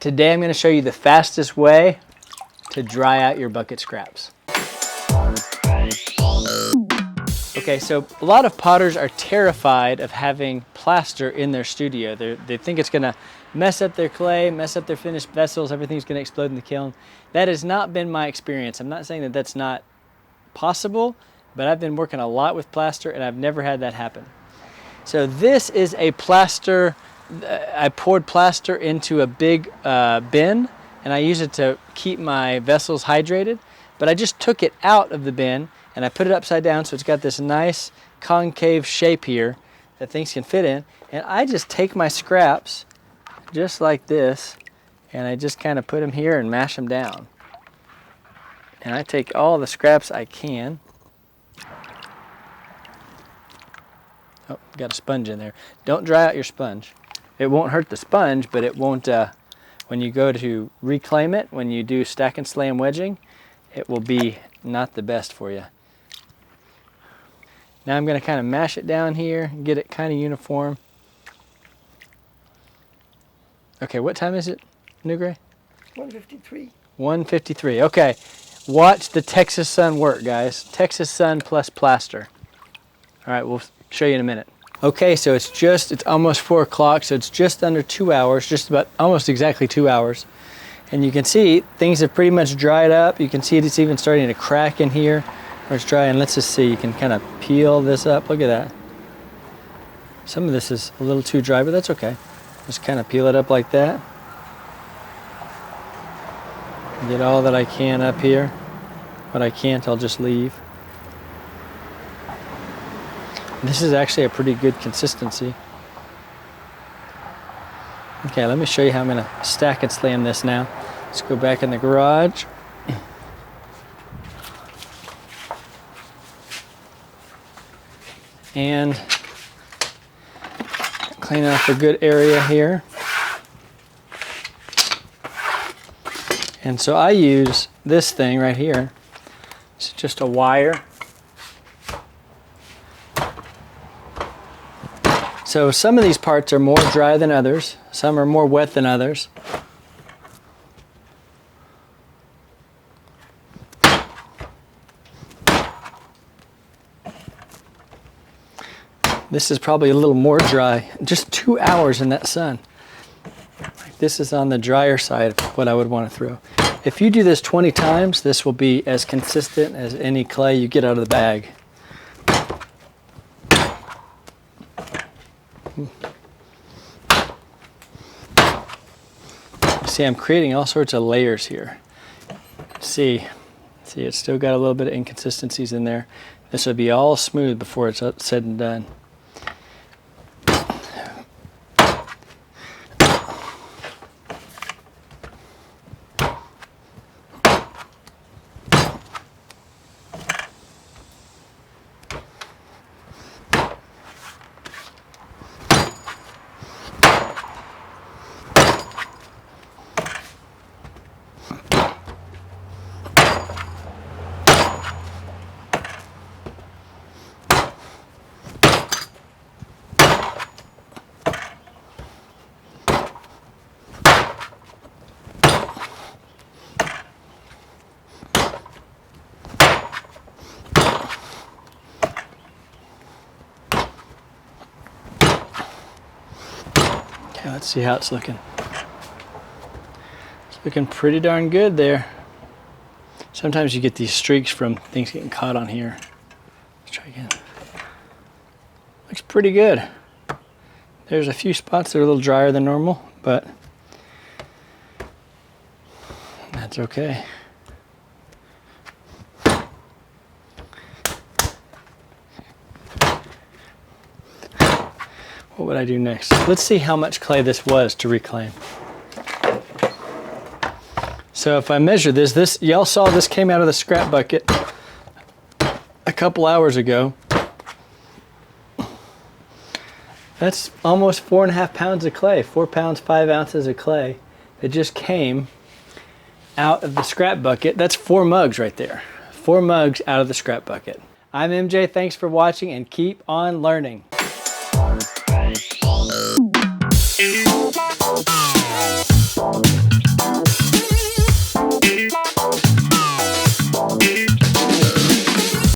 Today I'm going to show you the fastest way to dry out your bucket scraps. Okay, so a lot of potters are terrified of having plaster in their studio. They think it's going to mess up their clay, mess up their finished vessels, everything's going to explode in the kiln. That has not been my experience. I'm not saying that that's not possible, but I've been working a lot with plaster and I've never had that happen. So this is a plaster. I poured plaster into a big bin, and I use it to keep my vessels hydrated, but I just took it out of the bin and I put it upside down so it's got this nice concave shape here that things can fit in, and I just take my scraps just like this and I just kind of put them here and mash them down, and I take all the scraps I can. Oh, got a sponge in there. Don't dry out your sponge. It won't hurt the sponge, but it won't, when you go to reclaim it, when you do stack and slam wedging, it will be not the best for you. Now I'm going to kind of mash it down here and get it kind of uniform. Okay, what time is it, New Gray? 1:53. 1:53, okay. Watch the Texas sun work, guys. Texas sun plus plaster. All right, we'll show you in a minute. Okay, so it's almost 4 o'clock, so it's just under 2 hours, just about almost exactly 2 hours. And you can see things have pretty much dried up. You can see it's even starting to crack in here where it's dry. And let's just see, you can kind of peel this up. Look at that. Some of this is a little too dry, but that's okay. Just kind of peel it up like that. Get all that I can up here. What I can't, I'll just leave. This is actually a pretty good consistency. Okay, let me show you how I'm going to stack and slam this now. Let's go back in the garage. And clean off a good area here. And so I use this thing right here. It's just a wire. So some of these parts are more dry than others. Some are more wet than others. This is probably a little more dry. Just 2 hours in that sun. This is on the drier side of what I would want to throw. If you do this 20 times, this will be as consistent as any clay you get out of the bag. See, I'm creating all sorts of layers here. See, it's still got a little bit of inconsistencies in there. This will be all smooth before it's said and done. Okay, let's see how it's looking. It's looking pretty darn good there. Sometimes you get these streaks from things getting caught on here. Let's try again. Looks pretty good. There's a few spots that are a little drier than normal, but that's okay. What would I do next? Let's see how much clay this was to reclaim. So if I measure this, y'all saw this came out of the scrap bucket a couple hours ago. That's almost 4.5 pounds of clay, 4 pounds, 5 ounces of clay that just came out of the scrap bucket. That's 4 mugs right there. 4 mugs out of the scrap bucket. I'm MJ, thanks for watching and keep on learning.